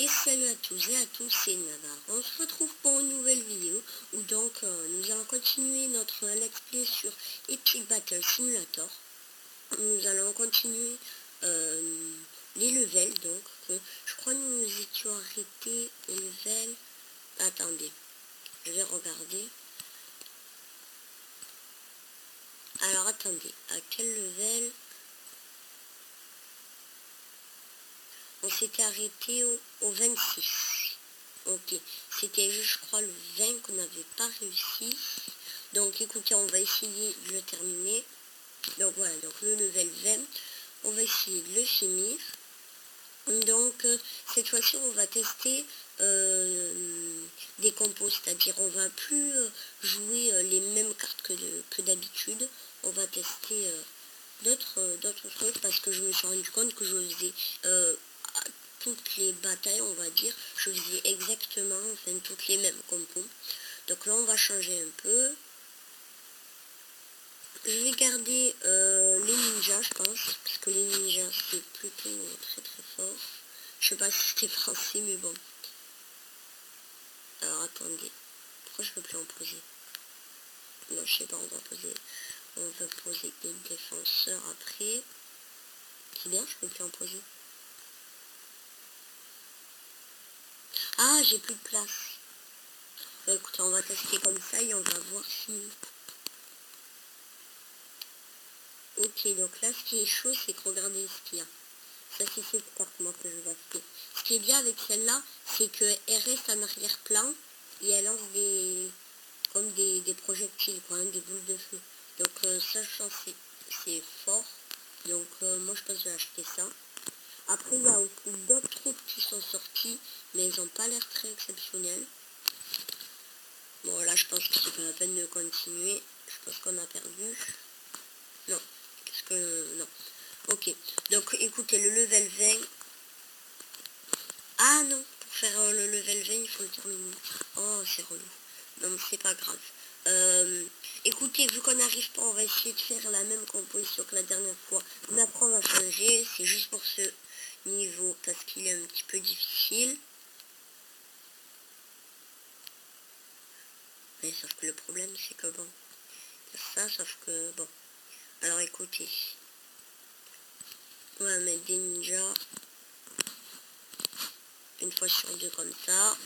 Et salut à tous et à tous, c'est Navarre. On se retrouve pour une nouvelle vidéo où donc nous allons continuer notre let's play sur Epic Battle Simulator. Nous allons continuer les levels, donc je crois que nous étions arrêtés les levels. Attendez, je vais regarder. Alors attendez, à quel level? On s'était arrêté au 26. Ok, c'était juste, je crois, le 20 qu'on n'avait pas réussi. Donc écoutez, on va essayer de le terminer. Donc voilà, donc le level 20, on va essayer de le finir. Donc cette fois-ci, on va tester des compos, c'est-à-dire on va plus jouer les mêmes cartes que d'habitude. On va tester d'autres trucs parce que je me suis rendu compte que je faisais toutes les batailles, on va dire, je faisais exactement, enfin, toutes les mêmes compos. Donc là, on va changer un peu. Je vais garder les ninjas, je pense, parce que les ninjas, c'est plutôt très très fort. Je sais pas si c'était français, mais bon. Alors, attendez. Pourquoi je peux plus en poser? Non, je sais pas, on va poser des défenseurs après. C'est bien, je peux plus en poser. Ah, j'ai plus de place. Bah, écoutez, on va tester comme ça et on va voir si... Ok, donc là, ce qui est chaud, c'est que regardez ce qu'il y a. Ça, c'est cette carte, moi, que je vais acheter. Ce qui est bien avec celle-là, c'est qu'elle reste en arrière-plan et elle lance comme des projectiles, quoi, hein, des boules de feu. Donc, ça, je pense que c'est fort. Donc, moi, je pense que je vais acheter ça. Après, il y a aussi d'autres troupes qui sont sorties, mais elles n'ont pas l'air très exceptionnelles. Bon, là, je pense que c'est pas la peine de continuer. Je pense qu'on a perdu. Non. Qu'est-ce que... Non. Ok. Donc, écoutez, le level 20... Ah non, pour faire le level 20, il faut le terminer. Oh, c'est relou. Non, mais c'est pas grave. Écoutez, vu qu'on n'arrive pas, on va essayer de faire la même composition que la dernière fois. Mais après, on va changer. C'est juste pour ce niveau, parce qu'il est un petit peu difficile. Mais sauf que le problème, c'est que bon... Ça, sauf que bon... Alors, écoutez... On va mettre des ninjas. Une fois sur deux comme ça.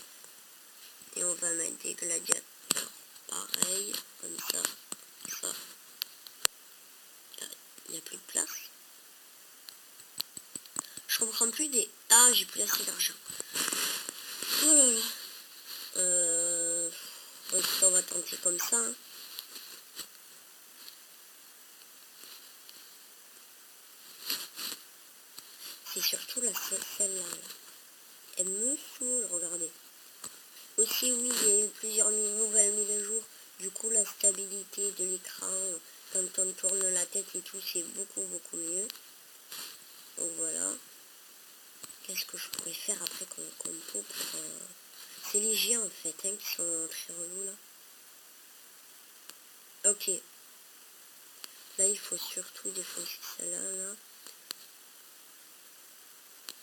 Et on va mettre des gladiateurs. Pareil, comme ça. Ça. Il n'y a plus de place. Je comprends plus des... Ah, j'ai plus assez d'argent. Oh là là. On va tenter comme ça. Hein. C'est surtout celle-là. Là. Elle me saoule, regardez. Aussi, oui, il y a eu plusieurs nouvelles mises à jour. Du coup, la stabilité de l'écran, quand on tourne la tête et tout, c'est beaucoup mieux. Donc voilà. Qu'est-ce que je pourrais faire après comme compo pour... C'est les géants en fait, hein, qui sont très relous là. Ok. Là, il faut surtout défoncer celle-là.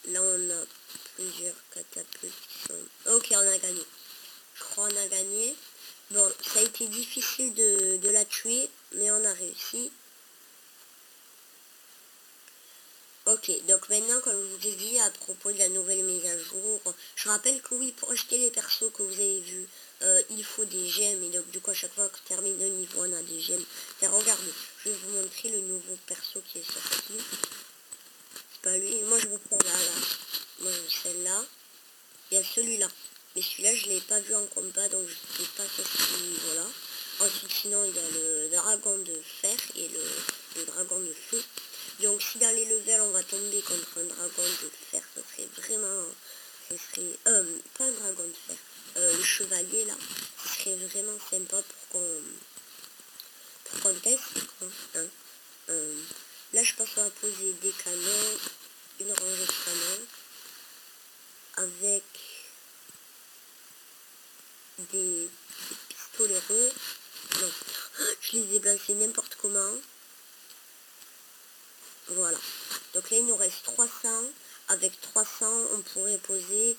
Là, on a plusieurs catapultes qui sont... Ok, on a gagné. Je crois qu'on a gagné. Bon, ça a été difficile de la tuer, mais on a réussi. Ok, donc maintenant, comme je vous ai dit, à propos de la nouvelle mise à jour, je rappelle que oui, pour acheter les persos que vous avez vus, il faut des gemmes, et donc du coup, à chaque fois qu'on termine un niveau, on a des gemmes. Et regardez, je vais vous montrer le nouveau perso qui est sorti. C'est pas lui, moi je veux celle-là, là. Moi je veux celle-là. Il y a celui-là. Mais celui-là, je ne l'ai pas vu en combat, donc je ne sais pas ce qu'il niveau-là. Ensuite, sinon, il y a le dragon de fer et le dragon de feu. Donc, si dans les levels, on va tomber contre un dragon de fer, ce serait vraiment... Ce serait... pas un dragon de fer. Le chevalier, là. Ce serait vraiment sympa pour qu'on teste, quoi. Hein. Là, je pense qu'on va poser des canons, une rangée de canons, avec... des pistoleros. Non, je les ai placés n'importe comment. Voilà. Donc là, il nous reste 300. Avec 300, on pourrait poser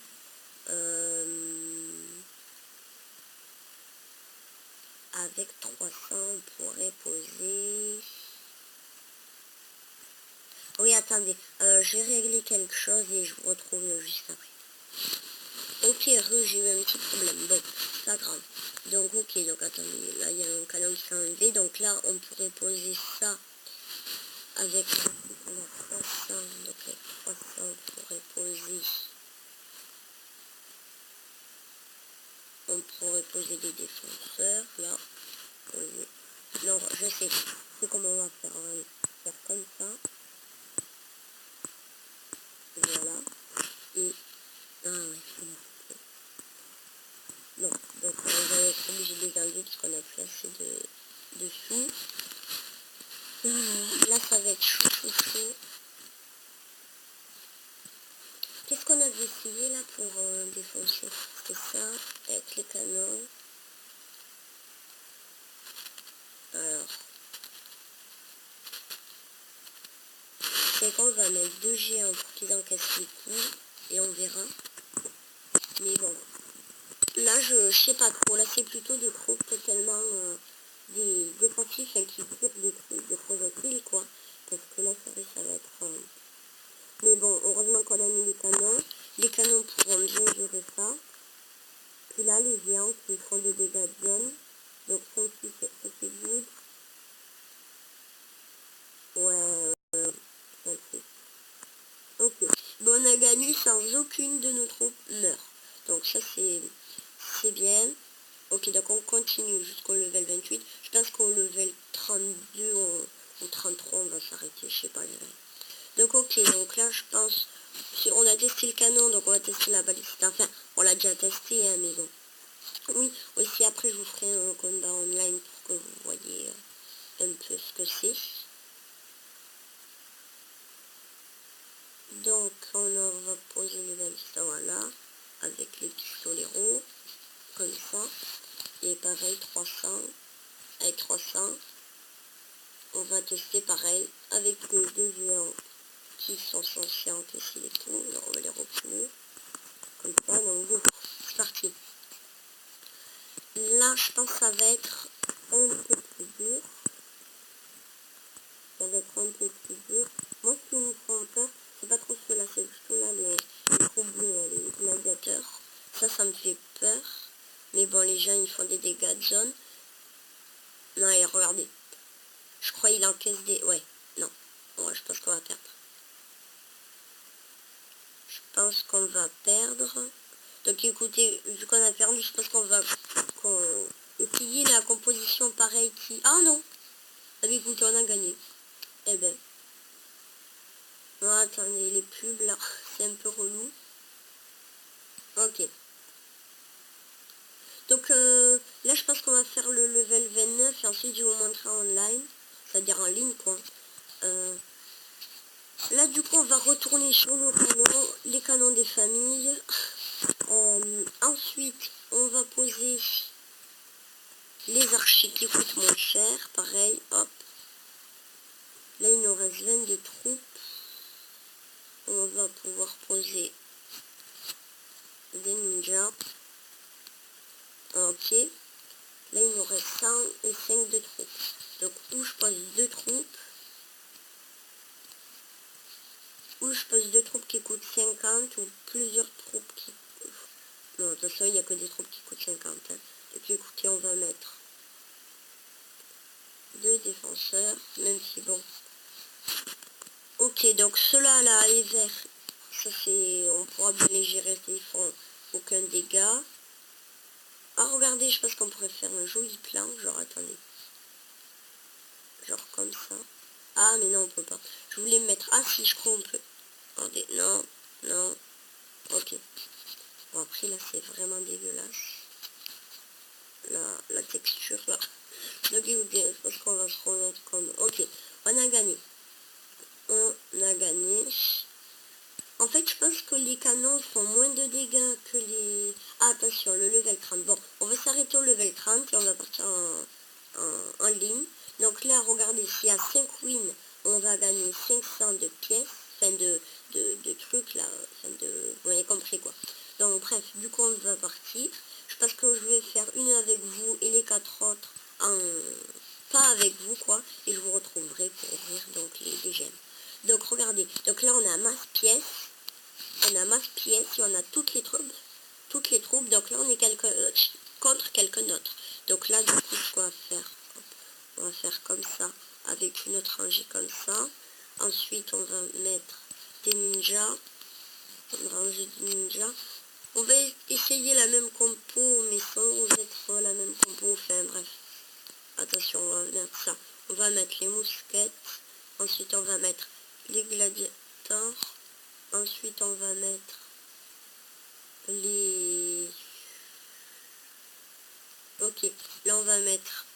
Avec 300, on pourrait poser... Oui, attendez, j'ai réglé quelque chose et je vous retrouve juste après. Ok, j'ai eu un petit problème. Bon, pas grave. Donc, ok, donc attendez, là, il y a un canon qui s'est enlevé. Donc là, on pourrait poser ça avec la 300. Donc, avec 300, on pourrait poser... On pourrait poser des défenseurs, là. Non, je sais comment on va faire. On va faire comme ça. Voilà. Et... Ah ouais, non, donc on va être obligé de les enlever parce qu'on a plus assez de sous. Là, ça va être chaud. Qu'est-ce qu'on avait essayé là pour défoncer? C'était ça, avec les canons. Alors, c'est qu'on va mettre 2 géants pour qu'ils encaissent les coups et on verra. Mais bon, là je sais pas trop, là c'est plutôt des troupes totalement des défensifs qui tirent des projectiles quoi. Parce que là ça va être... Mais bon, heureusement qu'on a mis les canons. Les canons pourront bien gérer ça. Puis là les géants qui font des dégâts de zone. Donc ça aussi c'est good. Ouais, ça le fait. Ok. Bon, on a gagné sans aucune de nos troupes meurt. Donc ça c'est bien. Ok, donc on continue jusqu'au level 28. Je pense qu'au level 32 ou 33 on va s'arrêter, je sais pas. Donc ok, donc là je pense, on a testé le canon, donc on va tester la baliste. Enfin, on l'a déjà testé, hein, mais bon. Oui, aussi après je vous ferai un combat online pour que vous voyez un peu ce que c'est. Donc on va poser les balistes, voilà, avec les pistoleros, comme ça. Et pareil, 300, avec 300. On va tester pareil, avec les 2 géants qui sont censés encaisser les coups. Alors on va les reculer, comme ça, donc go, c'est parti. Là, je pense que ça va être un peu plus dur. Ça va être un peu plus dur. Moi, ce qui me font peur, c'est pas trop ceux-là, c'est plutôt là les trous bleus, là, les gladiateurs. Ça me fait peur. Mais bon, les gens, ils font des dégâts de zone. Non, et regardez. Je crois qu'il encaisse des... Ouais, non. Ouais, je pense qu'on va perdre. Je pense qu'on va perdre. Donc écoutez, vu qu'on a perdu, je pense qu'on va essayer la composition pareille qui... Ah non. Ah mais écoutez, on a gagné. Eh ben. Non, attendez, les pubs là, c'est un peu relou. Ok. Donc là, je pense qu'on va faire le level 29 et ensuite je vais vous montrer en ligne. C'est-à-dire en ligne quoi. Là, du coup, on va retourner sur nos canons, les canons des familles. Ensuite, on va poser les archers qui coûtent moins cher. Pareil, hop. Là, il nous reste 22 troupes. On va pouvoir poser des ninjas. Ok. Là, il nous reste 105 de troupes. Donc, où je pose 2 troupes. Ou je pose 2 troupes qui coûtent 50 ou plusieurs troupes qui... Non, de toute façon, il n'y a que des troupes qui coûtent 50. Hein. Et puis, écoutez, on va mettre 2 défenseurs, même si bon. Ok, donc ceux-là, là, les verts, ça c'est... On pourra bien les gérer, ils font aucun dégât. Ah, regardez, je pense qu'on pourrait faire un joli plan. Genre, attendez. Genre comme ça. Ah, mais non, on peut pas. Je voulais mettre... Ah, si, je crois on peut. Attendez, non, non. Ok. Bon, après, là, c'est vraiment dégueulasse. La texture, là. Donc, écoutez, je pense qu'on va se remettre comme... Ok, on a gagné. On a gagné. En fait, je pense que les canons font moins de dégâts que les... Ah, attention, le level 30. Bon, on va s'arrêter au level 30 et on va partir en ligne. Donc là, regardez, s'il y a 5 wins, on va gagner 500 de pièces, enfin de trucs là, enfin de... Vous avez compris quoi. Donc bref, du masse pièce et on a toutes les troupes. Donc là, on est contre quelqu'un d'autre. Donc là, du coup, ce qu'on va faire, on va faire comme ça, avec une autre rangée comme ça. Ensuite, on va mettre des ninjas. Une rangée de ninjas. On va essayer la même compo, mais sans être la même compo. Enfin, bref. Attention, on va mettre ça. On va mettre les mousquettes. Ensuite, on va mettre les gladiateurs. Ensuite, on va mettre les... Ok, là, on va mettre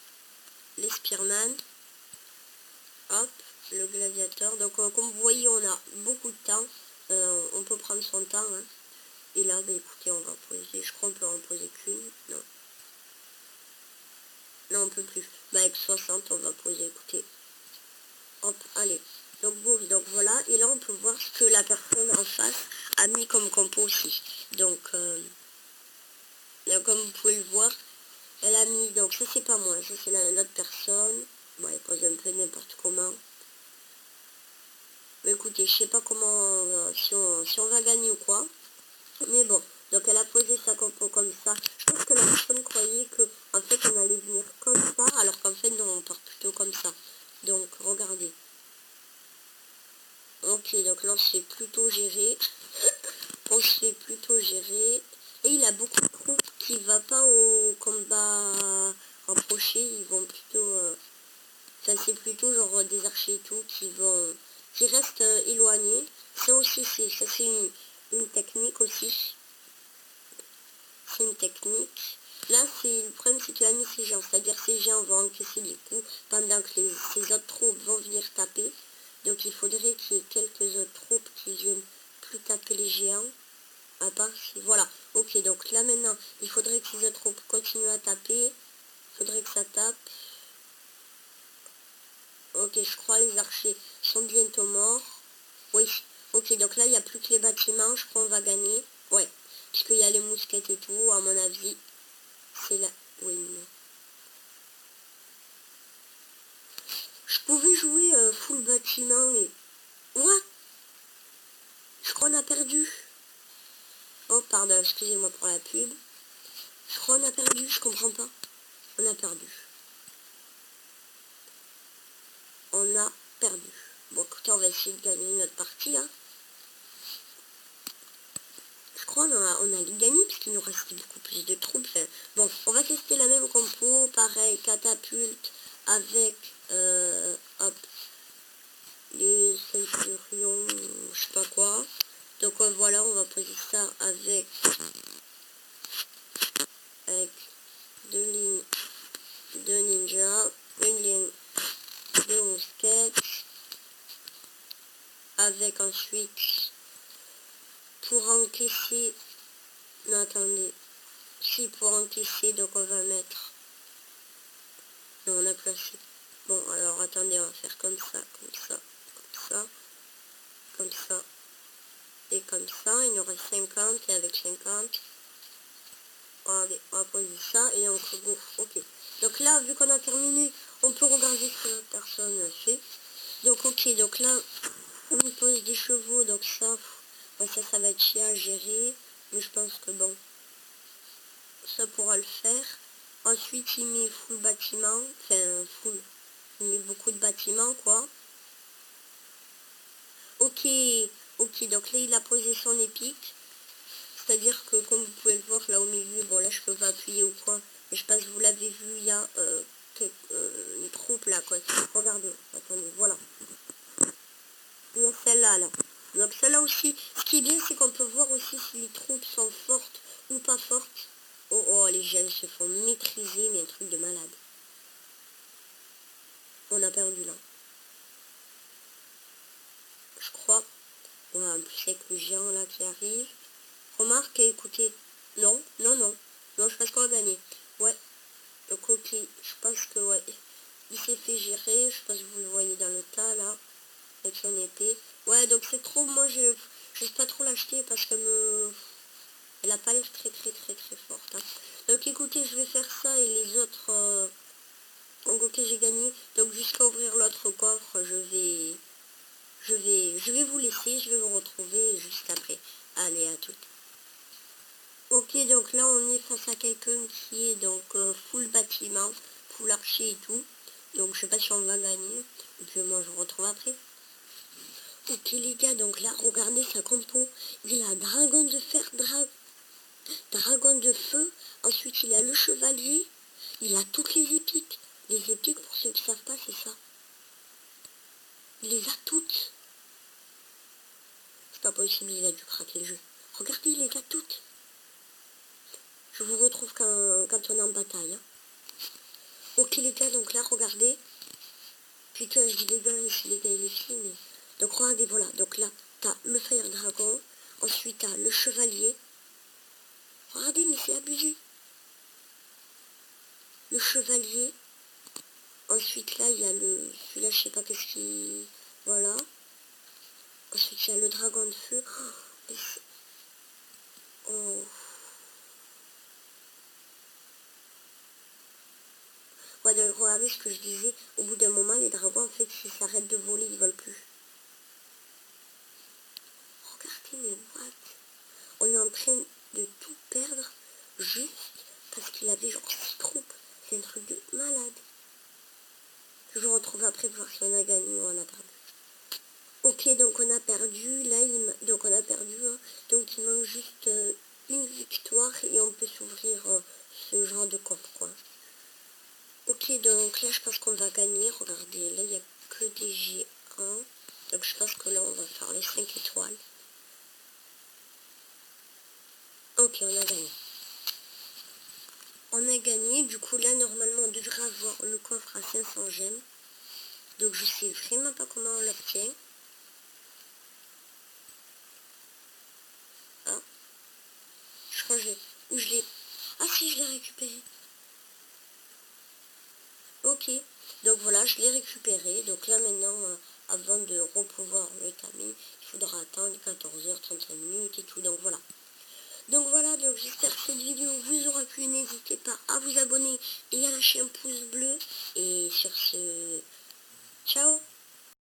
les spearman. Hop, le gladiateur. Donc, comme vous voyez, on a beaucoup de temps. On peut prendre son temps. Hein. Et là, bah, écoutez, on va poser... Je crois qu'on peut en poser qu'une. Non. Non, on peut plus. Bah, avec 60, on va poser, écoutez. Hop, allez. Donc, bon, donc voilà. Et là, on peut voir ce que la personne en face a mis comme compo aussi. Donc, comme vous pouvez le voir, elle a mis... Donc, ça, c'est pas moi. Ça, c'est l'autre personne. Bon, elle pose un peu n'importe comment. Mais écoutez, je sais pas comment... si on va gagner ou quoi. Mais bon. Donc, elle a posé sa compo comme ça. Je pense que la personne croyait que, en fait, on allait venir comme ça. Alors qu'en fait, non, on part plutôt comme ça. Donc, regardez. Ok, donc là, c'est plutôt géré. On se fait plutôt gérer. Et il a beaucoup de troupes qui ne vont pas au combat rapproché. Ils vont plutôt... ça, c'est plutôt genre des archers et tout qui restent éloignés. Ça aussi, c'est une technique aussi. C'est une technique. Là, le problème, c'est qu'il a mis ces gens. C'est-à-dire ces gens vont encaisser des coups pendant que ces autres troupes vont venir taper. Donc, il faudrait qu'il y ait quelques autres troupes qui viennent plus taper les géants. À part si... Voilà. Ok, donc là, maintenant, il faudrait que ces autres troupes continuent à taper. Il faudrait que ça tape. Ok, je crois les archers sont bientôt morts. Oui. Ok, donc là, il n'y a plus que les bâtiments. Je crois qu'on va gagner. Ouais. Puisqu'il y a les mousquettes et tout, à mon avis. C'est la win. Je pouvais jouer full bâtiment et... What? Je crois qu'on a perdu. Oh, pardon, excusez-moi pour la pub. Je crois qu'on a perdu, je comprends pas. On a perdu. On a perdu. Bon, écoutez, on va essayer de gagner notre partie, hein. Je crois on a gagné puisqu'il nous restait beaucoup plus de troupes. Enfin, bon, on va tester la même compo, pareil, catapulte, avec, hop, les centurions, je sais pas quoi. Donc voilà, on va poser ça avec deux lignes de ninja, une ligne de mousquettes, avec ensuite, pour encaisser, non attendez, si pour encaisser, donc on va mettre, non on a placé, bon alors attendez, on va faire comme ça, comme ça, comme ça, comme ça, et comme ça, il y aura 50, et avec 50, allez, on va poser ça, et donc bon, ok. Donc là, vu qu'on a terminé, on peut regarder ce que la personne a fait. Donc ok, donc là, on pose des chevaux, donc ça, ben, ça va être chiant à gérer, mais je pense que bon, ça pourra le faire. Ensuite, il met full bâtiment, enfin full, il met beaucoup de bâtiments, quoi. Ok, ok, donc là, il a posé son épique. C'est-à-dire que, comme vous pouvez le voir, là au milieu, bon là, je peux pas appuyer ou quoi. Mais je sais pas si vous l'avez vu, il y a une troupe là, quoi. Regardez, attendez, voilà. Il y a celle-là, là. Donc celle-là aussi, ce qui est bien, c'est qu'on peut voir aussi si les troupes sont fortes ou pas fortes. Oh, oh, les jeunes se font maîtriser, mais un truc de malade. On a perdu là. Je crois. Ouais, en plus avec le géant là qui arrive. Remarque, écoutez. Non, non, non. Non, je pense qu'on va gagner. Ouais. Donc ok, je pense que ouais. Il s'est fait gérer, je sais pas si vous le voyez dans le tas là. Avec son épée. Ouais, donc c'est trop, moi je n'ose pas trop l'acheter parce qu'elle me... Elle a pas l'air très très très très forte. Hein. Donc écoutez, je vais faire ça et les autres... Donc ok, j'ai gagné. Donc jusqu'à ouvrir l'autre coffre, je vais vous laisser, je vais vous retrouver juste après. Allez, allez. Ok, donc là on est face à quelqu'un qui est donc full bâtiment, full archer et tout. Donc je sais pas si on va gagner. Et puis moi je vous retrouve après. Ok les gars, donc là regardez sa compo. Il a dragon de fer, dragon de feu. Ensuite il a le chevalier. Il a toutes les épiques. Les épiques, pour ceux qui savent pas, c'est ça. Il les a toutes. C'est pas possible, il a dû craquer le jeu. Regardez, il les a toutes. Je vous retrouve quand on est en bataille. Hein. Ok les gars, donc là, regardez. Putain, je dis les gars, ici les gars et les filles, mais... Donc regardez, voilà. Donc là, t'as le Fire Dragon. Ensuite, t'as le Chevalier. Regardez, mais c'est abusé. Le Chevalier. Ensuite, là, il y a le... Celui-là, je sais pas qu'est-ce qui... Voilà. Ensuite, il y a le Dragon de Feu. Oh... Ouais, donc regardez ce que je disais. Au bout d'un moment, les dragons, en fait, s'ils s'arrêtent de voler, ils volent plus. Regardez, mais what? On est en train de tout perdre juste parce qu'il avait genre 6 troupes. C'est un truc de malade. Je vous retrouve après pour voir si on a gagné ou on a perdu. Ok, donc on a perdu. Là, donc on a perdu. Hein. Donc il manque juste une victoire et on peut s'ouvrir ce genre de coffre, quoi. Ok, donc là, je pense qu'on va gagner. Regardez, là, il n'y a que des géants. Donc je pense que là, on va faire les 5 étoiles. Ok, on a gagné. On a gagné. Du coup, là, normalement, on devrait avoir le coffre à 500 gemmes. Donc je sais vraiment pas comment on l'obtient. Ah, je crois que où je l'ai... Ah si, je l'ai récupéré. Ok, donc voilà, je l'ai récupéré. Donc là maintenant, avant de repouvoir le tamis, il faudra attendre 14 h 35 minutes et tout. Donc voilà. Donc j'espère que cette vidéo vous aura plu. N'hésitez pas à vous abonner et à lâcher un pouce bleu.